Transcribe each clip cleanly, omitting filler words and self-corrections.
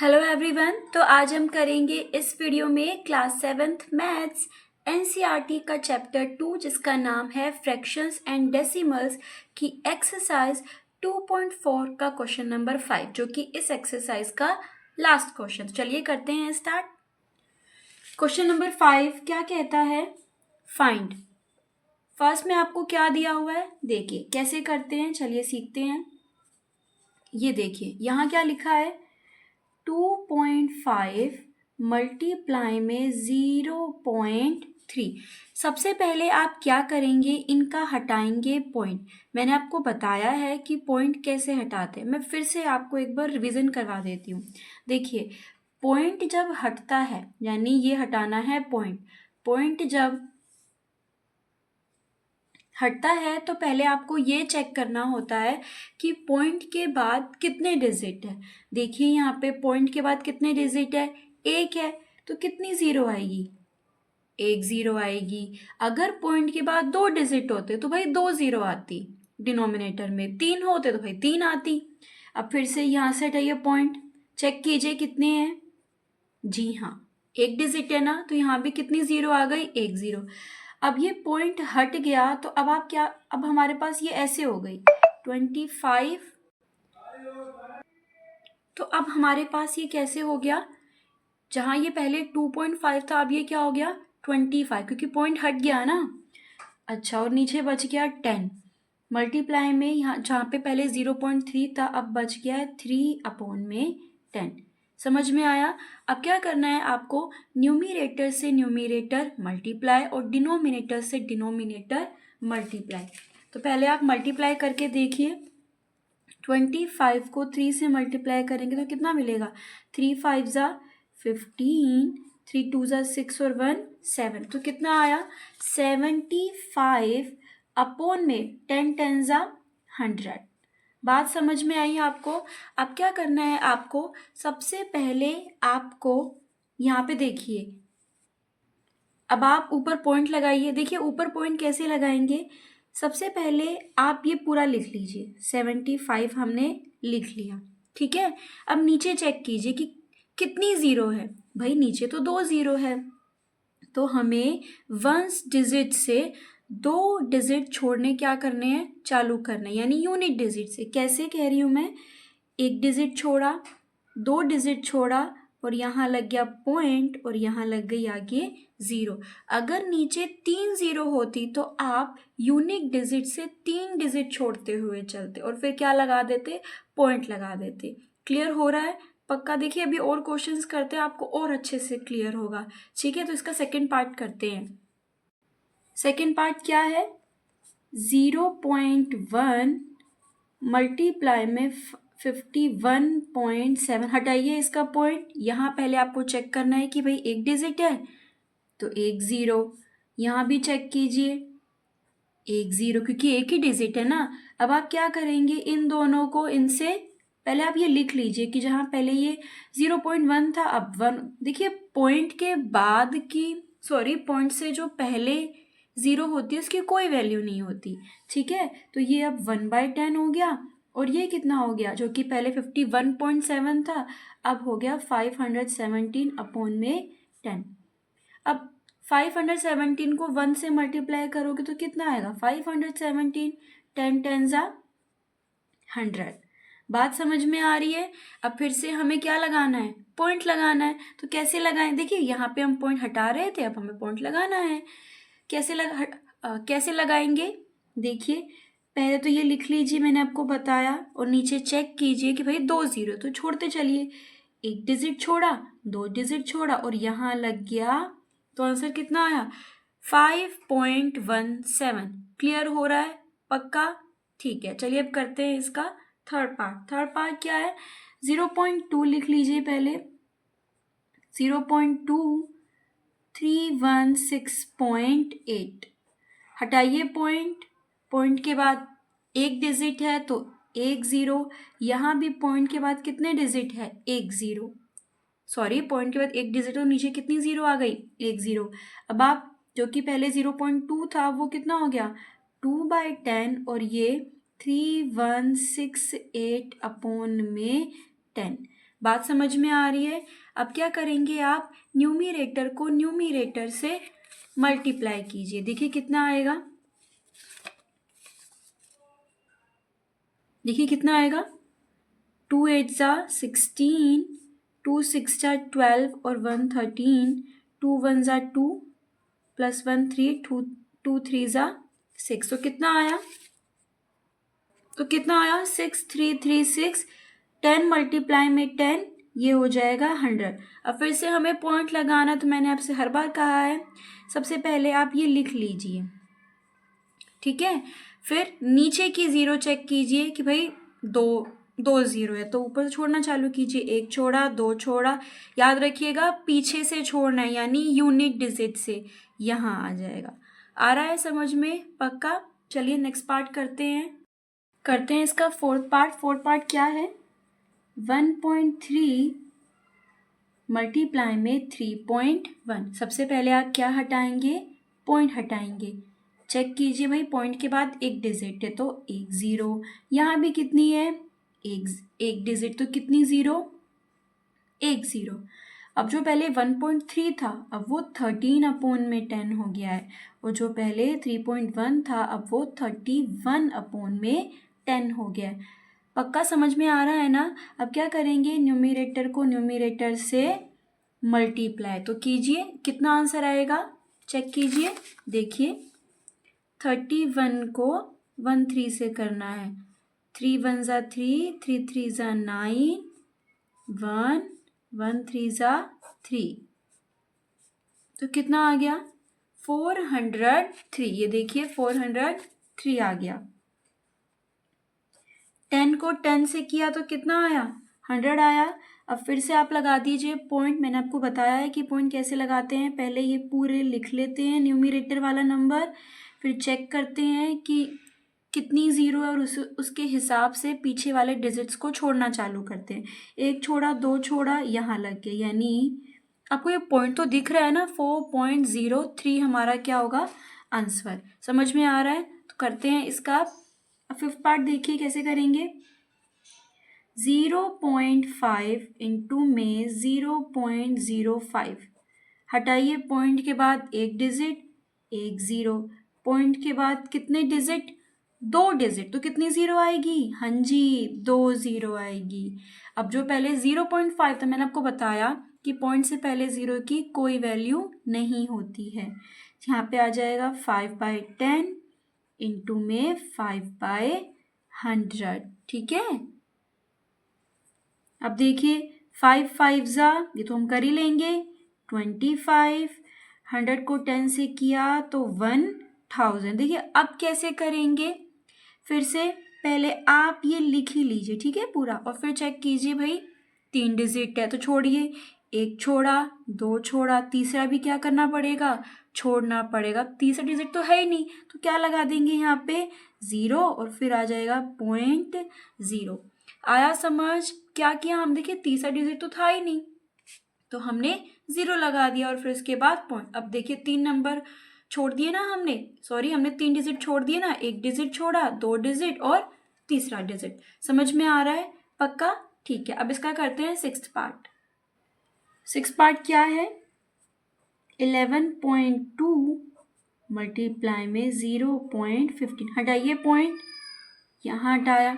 Hello everyone. तो आज हम करेंगे इस वीडियो में क्लास 7th मैथ्स एनसीईआरटी का चैप्टर 2 जिसका नाम है फ्रैक्शंस एंड डेसिमल्स की एक्सरसाइज 2.4 का क्वेश्चन नंबर 5 जो कि इस एक्सरसाइज का लास्ट क्वेश्चन। चलिए करते हैं स्टार्ट। क्वेश्चन नंबर 5 क्या कहता है? फाइंड। फर्स्ट में आपको क्या दिया हुआ है देखिए कैसे करते हैं, चलिए सीखते हैं। ये देखिए यहाँ क्या लिखा है, 2.5 मल्टीप्लाई में 0.3। सबसे पहले आप क्या करेंगे, इनका हटाएंगे पॉइंट। मैंने आपको बताया है कि पॉइंट कैसे हटाते हैं, मैं फिर से आपको एक बार रिवीजन करवा देती हूँ। देखिए पॉइंट जब हटता है यानी ये हटाना है पॉइंट। पॉइंट जब हटता है तो पहले आपको ये चेक करना होता है कि पॉइंट के बाद कितने डिजिट है। देखिए यहाँ पे पॉइंट के बाद कितने डिजिट है, एक है, तो कितनी ज़ीरो आएगी, एक ज़ीरो आएगी। अगर पॉइंट के बाद दो डिजिट होते तो भाई दो ज़ीरो आती, डिनोमिनेटर में तीन होते तो भाई तीन आती। अब फिर से यहाँ से हटाइए पॉइंट, चेक कीजिए कितने हैं। जी हाँ, एक डिजिट है ना, तो यहाँ भी कितनी ज़ीरो आ गई, एक ज़ीरो। अब ये पॉइंट हट गया तो अब आप क्या, अब हमारे पास ये ऐसे हो गई 25। तो अब हमारे पास ये कैसे हो गया, जहाँ ये पहले 2.5 था अब ये क्या हो गया 25, क्योंकि पॉइंट हट गया ना। अच्छा, और नीचे बच गया 10 मल्टीप्लाई में, यहाँ जहाँ पे पहले 0.3 था अब बच गया है 3/10। समझ में आया? अब क्या करना है आपको, न्यूमिरेटर से न्यूमिरेटर मल्टीप्लाई और डिनोमिनेटर से डिनोमिनेटर मल्टीप्लाई। तो पहले आप मल्टीप्लाई करके देखिए, 25 को 3 से मल्टीप्लाई करेंगे तो कितना मिलेगा, 3 5 ज़ा 15, 3 2 ज़ा 6 और 1 7, तो कितना आया 75 अपॉन में 10 10 ज़ा 100। बात समझ में आई आपको? अब क्या करना है आपको, सबसे पहले आपको यहाँ पे देखिए, अब आप ऊपर पॉइंट लगाइए। देखिए ऊपर पॉइंट कैसे लगाएंगे, सबसे पहले आप ये पूरा लिख लीजिए, 75 हमने लिख लिया, ठीक है। अब नीचे चेक कीजिए कि कितनी ज़ीरो है, भाई नीचे तो दो ज़ीरो है, तो हमें वंस डिजिट से दो डिजिट छोड़ने क्या करने हैं, चालू करने, यानी यूनिट डिजिट से। कैसे कह रही हूँ मैं, एक डिजिट छोड़ा, दो डिजिट छोड़ा और यहाँ लग गया पॉइंट और यहाँ लग गई आगे ज़ीरो। अगर नीचे 3 ज़ीरो होती तो आप यूनिक डिजिट से 3 डिजिट छोड़ते हुए चलते और फिर क्या लगा देते, पॉइंट लगा देते। क्लियर हो रहा है पक्का? देखिए अभी और क्वेश्चंस करते हैं, आपको और अच्छे से क्लियर होगा, ठीक है। तो इसका सेकंड पार्ट करते हैं। सेकंड पार्ट क्या है, 0.1 मल्टीप्लाई में 51.7। हटाइए इसका पॉइंट, यहाँ पहले आपको चेक करना है कि भाई एक डिजिट है तो एक ज़ीरो, यहाँ भी चेक कीजिए एक ज़ीरो, क्योंकि एक ही डिजिट है ना। अब आप क्या करेंगे, इन दोनों को इनसे पहले आप ये लिख लीजिए कि जहाँ पहले ये 0.1 था अब 1। देखिए पॉइंट के बाद की, सॉरी पॉइंट से जो पहले ज़ीरो होती है उसकी कोई वैल्यू नहीं होती, ठीक है। तो ये अब 1/10 हो गया और ये कितना हो गया, जो कि पहले 51.7 था अब हो गया 517 अपॉन में 10। अब 517 को 1 से मल्टीप्लाई करोगे तो कितना आएगा 517, 10 10 ज़ा 100। बात समझ में आ रही है? अब फिर से हमें क्या लगाना है, पॉइंट लगाना है। तो कैसे लगाएं, देखिए यहाँ पे हम पॉइंट हटा रहे थे, अब हमें पॉइंट लगाना है। कैसे लगाएंगे, देखिए पहले तो ये लिख लीजिए मैंने आपको बताया, और नीचे चेक कीजिए कि भाई दो ज़ीरो तो छोड़ते चलिए, एक डिजिट छोड़ा, दो डिजिट छोड़ा और यहाँ लग गया, तो आंसर कितना आया 5.17। क्लियर हो रहा है पक्का? ठीक है, चलिए अब करते हैं इसका थर्ड पार्ट। थर्ड पार्ट क्या है, 0.2 लिख लीजिए पहले, 0.2 316.8। हटाइए पॉइंट, पॉइंट के बाद एक डिजिट है तो एक ज़ीरो, यहाँ भी पॉइंट के बाद कितने डिजिट है, एक ज़ीरो, सॉरी पॉइंट के बाद एक डिजिट और नीचे कितनी ज़ीरो आ गई, एक ज़ीरो। अब आप जो कि पहले 0.2 था वो कितना हो गया 2/10 और ये 3168 अपॉन में 10। बात समझ में आ रही है? अब क्या करेंगे आप, न्यूमरेटर को न्यूमरेटर से मल्टीप्लाई कीजिए। देखिए कितना आएगा, देखिए कितना आएगा, 2 8 जा 16, 2 6 जा 12 और 1 13, 2 1 जा 2 प्लस 1 3, 2 3 जा 6। तो कितना आया, 6 3 3 6, 10 मल्टीप्लाई में 10, ये हो जाएगा 100। अब फिर से हमें पॉइंट लगाना, तो मैंने आपसे हर बार कहा है सबसे पहले आप ये लिख लीजिए, ठीक है। फिर नीचे की ज़ीरो चेक कीजिए कि भाई दो दो ज़ीरो है, तो ऊपर से छोड़ना चालू कीजिए, एक छोड़ा, दो छोड़ा, याद रखिएगा पीछे से छोड़ना है, यानी यूनिट डिजिट से यहाँ आ जाएगा। आ रहा है समझ में? पक्का। चलिए नेक्स्ट पार्ट करते हैं इसका फोर्थ पार्ट क्या है, 1.3 मल्टीप्लाई में 3.1। सबसे पहले आप क्या हटाएंगे, पॉइंट हटाएंगे। चेक कीजिए भाई, पॉइंट के बाद एक डिजिट है तो एक ज़ीरो, यहाँ भी कितनी है, एक डिजिट, तो कितनी ज़ीरो, एक ज़ीरो। अब जो पहले 1.3 था अब वो 13/10 हो गया है, और जो पहले 3.1 था अब वो 31/10 हो गया है। पक्का समझ में आ रहा है ना? अब क्या करेंगे, न्यूमरेटर को न्यूमरेटर से मल्टीप्लाई, तो कीजिए कितना आंसर आएगा, चेक कीजिए। देखिए 31 को 1 3 से करना है, 3 1 जा 3, 3 3 जा 9, 1 1 3 जा 3, तो कितना आ गया, 403। ये देखिए 403 आ गया। 10 को 10 से किया तो कितना आया, 100 आया। अब फिर से आप लगा दीजिए पॉइंट। मैंने आपको बताया है कि पॉइंट कैसे लगाते हैं, पहले ये पूरे लिख लेते हैं न्यूमरेटर वाला नंबर, फिर चेक करते हैं कि कितनी ज़ीरो है और उसके हिसाब से पीछे वाले डिजिट्स को छोड़ना चालू करते हैं। एक छोड़ा, दो छोड़ा, यहाँ लग गए, यानी आपको ये पॉइंट तो दिख रहा है ना, 4.03 हमारा क्या होगा, आंसर। समझ में आ रहा है? तो करते हैं इसका। अब फिफ्थ पार्ट देखिए कैसे करेंगे, 0.5 इंटू में 0.05, हटाइए पॉइंट के बाद एक डिजिट, एक ज़ीरो, पॉइंट के बाद कितने डिजिट, दो डिजिट, तो कितनी ज़ीरो आएगी, हाँ जी 2 ज़ीरो आएगी। अब जो पहले 0.5 था, मैंने आपको बताया कि पॉइंट से पहले ज़ीरो की कोई वैल्यू नहीं होती है। यहाँ पे आ जाएगा 5/10 इंटू में 5/100, ठीक है। अब देखिए 5 5 जा, ये तो हम कर ही लेंगे, 25, 100 को 10 से किया तो 1000। देखिए अब कैसे करेंगे, फिर से पहले आप ये लिख ही लीजिए, ठीक है पूरा, और फिर चेक कीजिए भाई 3 डिजिट है तो छोड़िए, एक छोड़ा, दो छोड़ा, तीसरा भी क्या करना पड़ेगा, छोड़ना पड़ेगा। तीसरा डिजिट तो है ही नहीं, तो क्या लगा देंगे यहाँ पे, ज़ीरो, और फिर आ जाएगा 0.0। आया समझ? क्या किया हम, देखिए तीसरा डिजिट तो था ही नहीं, तो हमने ज़ीरो लगा दिया और फिर उसके बाद पॉइंट। अब देखिए 3 नंबर छोड़ दिए ना हमने, हमने 3 डिजिट छोड़ दिए ना, एक डिजिट छोड़ा, दो डिजिट और तीसरा डिजिट। समझ में आ रहा है? पक्का, ठीक है। अब इसका करते हैं सिक्स्थ पार्ट क्या है, 11.2 मल्टीप्लाई में 0.15, हटाइए पॉइंट, यहाँ हटाया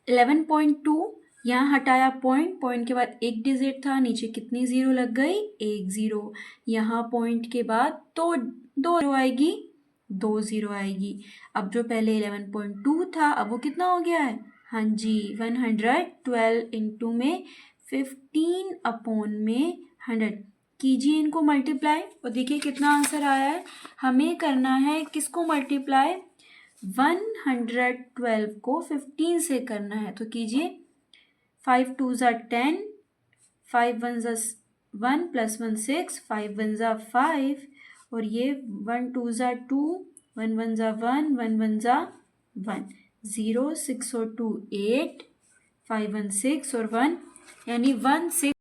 11.2, यहाँ हटाया पॉइंट के बाद एक डिजिट था, नीचे कितनी ज़ीरो लग गई, एक ज़ीरो, यहाँ पॉइंट के बाद तो दो ज़ीरो आएगी, 2 ज़ीरो आएगी। अब जो पहले 11.2 था अब वो कितना हो गया है, हाँ जी 112 इंटू में 15/100, कीजिए इनको मल्टीप्लाई और देखिए कितना आंसर आया है। हमें करना है किसको मल्टीप्लाई, 112 को 15 से करना है, तो कीजिए 5 2 ज़ा 10, 5 1 ज़ा 1 प्लस 1 6, 5 1 ज़ा 5, और ये 1 2 ज़ा 2, 1 1 ज़ा 1, 1 1 ज़ा 1, 0 6 और 2 8, 5 1 6 और 1, यानी 16,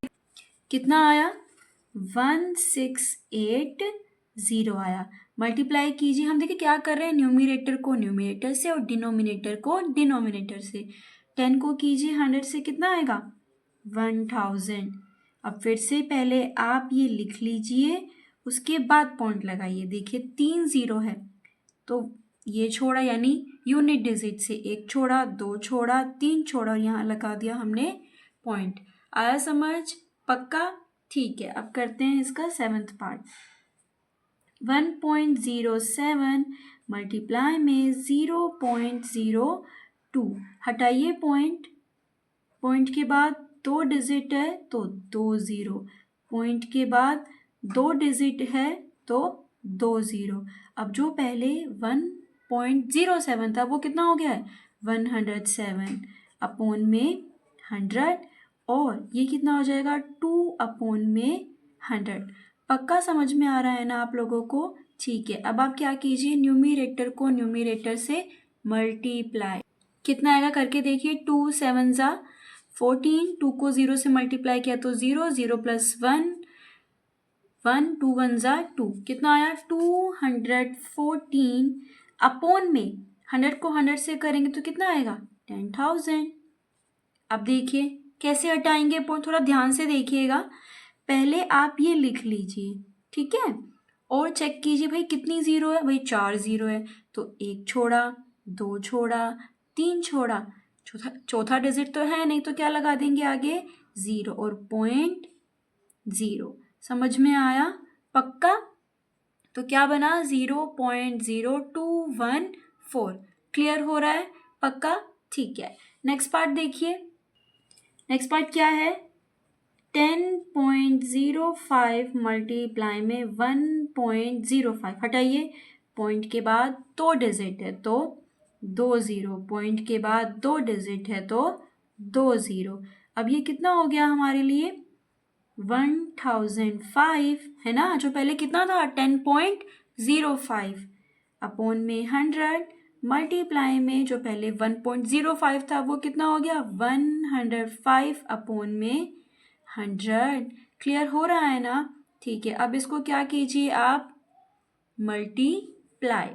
कितना आया, 1680 आया। मल्टीप्लाई कीजिए, हम देखिए क्या कर रहे हैं, न्यूमरेटर को न्यूमरेटर से और डिनोमिनेटर को डिनोमिनेटर से। 10 को कीजिए 100 से, कितना आएगा 1000। अब फिर से पहले आप ये लिख लीजिए, उसके बाद पॉइंट लगाइए। देखिए 3 0 है, तो ये छोड़ा यानी यूनिट डिजिट से 1 छोड़ा, 2 छोड़ा, 3 छोड़ा और यहाँ लगा दिया हमने पॉइंट। आया समझ? पक्का? ठीक है, अब करते हैं इसका 7th पार्ट। 1.07 मल्टीप्लाई में 0.02, हटाइए पॉइंट, पॉइंट के बाद 2 डिजिट है तो 2 0, पॉइंट के बाद 2 डिजिट है तो 2 0। अब जो पहले 1.07 था वो कितना हो गया है? 107 अपॉन में 100, और ये कितना हो जाएगा? 2 अपॉन में 100। पक्का समझ में आ रहा है ना आप लोगों को? ठीक है, अब आप क्या कीजिए, न्यूमरेटर को न्यूमरेटर से मल्टीप्लाई। कितना आएगा करके देखिए। 2 7 ज़ा 14, 2 को 0 से मल्टीप्लाई किया तो 0, 0 प्लस 1, 1, 2 1 ज़ा 2, कितना आया? 214 अपॉन में 100 को 100 से करेंगे तो कितना आएगा? 10,000। अब देखिए कैसे हटाएंगे पॉइंट, थोड़ा ध्यान से देखिएगा। पहले आप ये लिख लीजिए, ठीक है, और चेक कीजिए भाई कितनी ज़ीरो है। भाई 4 0 है, तो 1 छोड़ा, 2 छोड़ा, 3 छोड़ा, चौथा डिजिट तो है नहीं, तो क्या लगा देंगे आगे? 0 और पॉइंट 0। समझ में आया? पक्का? तो क्या बना? 0.0214। क्लियर हो रहा है? पक्का? ठीक है, नेक्स्ट पार्ट देखिए। नेक्स्ट पार्ट क्या है? 10.05 मल्टीप्लाई में 1.05, हटाइए, पॉइंट के बाद 2 डिजिट है तो 2 0, पॉइंट के बाद 2 डिजिट है तो 2 0। अब ये कितना हो गया हमारे लिए? 1005 है ना, जो पहले कितना था? 10.05 अपॉन में 100 मल्टीप्लाई में जो पहले 1.05 था वो कितना हो गया? 105 अपॉन में 100। क्लियर हो रहा है ना? ठीक है, अब इसको क्या कीजिए आप? मल्टीप्लाई।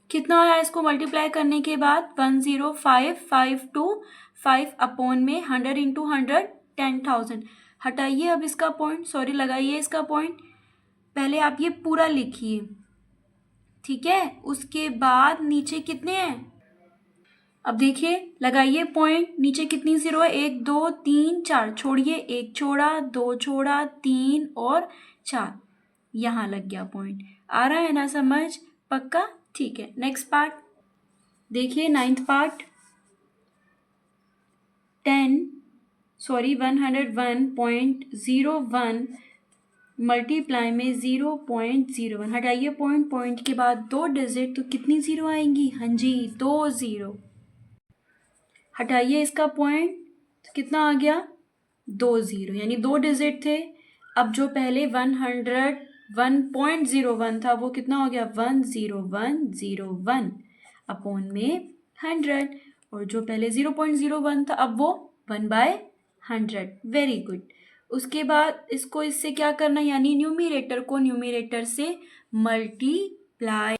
कितना आया इसको मल्टीप्लाई करने के बाद? 105,525 अपॉन में 100 इंटू 100, 10,000। हटाइए अब इसका पॉइंट, सॉरी लगाइए इसका पॉइंट। पहले आप ये पूरा लिखिए, ठीक है, उसके बाद नीचे कितने हैं? अब देखिए, लगाइए पॉइंट, नीचे कितनी ज़ीरो है? 1 2 3 4, छोड़िए, 1 छोड़ा, 2 छोड़ा, 3 और 4, यहाँ लग गया पॉइंट। आ रहा है ना समझ? पक्का? ठीक है, नेक्स्ट पार्ट देखिए, 9th पार्ट। 101.01 मल्टीप्लाई में 0.01, हटाइए पॉइंट, पॉइंट के बाद 2 डिजिट तो कितनी ज़ीरो आएंगी? हाँ जी, 2 0। हटाइए इसका पॉइंट, तो कितना आ गया? 2 0, यानी 2 डिजिट थे। अब जो पहले 101.01 था वो कितना हो गया? 10101 अपॉन में 100, और जो पहले 0.01 था अब वो 1/100। Very good. उसके बाद इसको इससे क्या करना, यानी न्यूमरेटर को न्यूमरेटर से मल्टीप्लाई।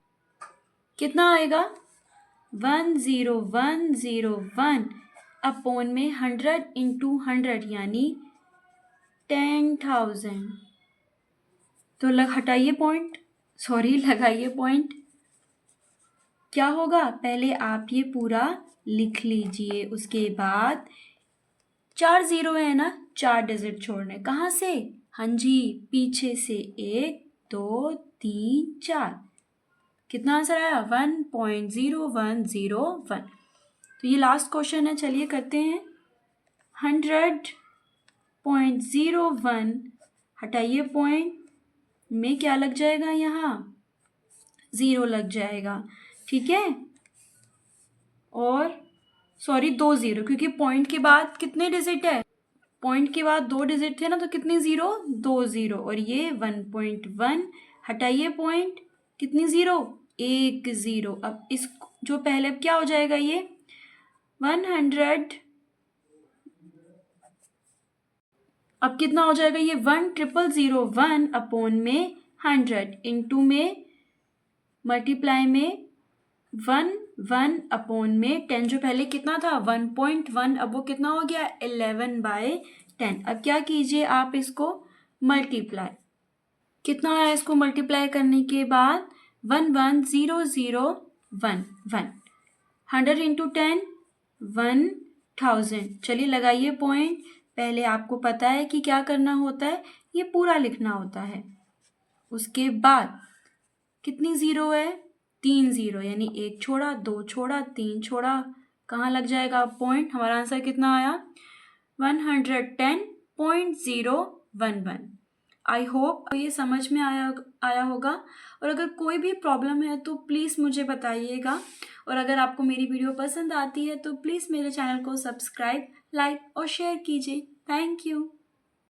कितना आएगा? 10101 अपॉन में 100 इंटू 100 यानी 10,000। तो हटाइए पॉइंट, सॉरी लगाइए पॉइंट। क्या होगा? पहले आप ये पूरा लिख लीजिए, उसके बाद 4 0 है ना, 4 डिजिट छोड़ने, कहाँ से? हाँ जी, पीछे से 1 2 3 4। कितना आंसर आया? 1.0101। तो ये लास्ट क्वेश्चन है, चलिए करते हैं। 100.01, हटाइए पॉइंट में क्या लग जाएगा? यहाँ 0 लग जाएगा, ठीक है, और सॉरी 2 0, क्योंकि पॉइंट के बाद कितने डिजिट है? पॉइंट के बाद 2 डिजिट थे ना, तो कितनी ज़ीरो? 2 0, और ये 1.1, हटाइए पॉइंट, कितनी ज़ीरो? 1 0। अब इस जो पहले, अब क्या हो जाएगा ये? 100, अब कितना हो जाएगा ये? 1,001 अपॉन में 100 इंटू में मल्टीप्लाई में 1/10 जो पहले कितना था 1.1, अब वो कितना हो गया 11/10। अब क्या कीजिए आप इसको मल्टीप्लाई, कितना आया इसको मल्टीप्लाई करने के बाद 11,001 100 इंटू 10 1000। चलिए लगाइए पॉइंट। पहले आपको पता है कि क्या करना होता है, ये पूरा लिखना होता है। उसके बाद कितनी ज़ीरो है 3 ज़ीरो, यानी 1 छोड़ा 2 छोड़ा 3 छोड़ा, कहाँ लग जाएगा पॉइंट। हमारा आंसर कितना आया 110.011। आई होप ये समझ में आया होगा। और अगर कोई भी प्रॉब्लम है तो प्लीज़ मुझे बताइएगा। और अगर आपको मेरी वीडियो पसंद आती है तो प्लीज़ मेरे चैनल को सब्सक्राइब, लाइक और शेयर कीजिए। Thank you.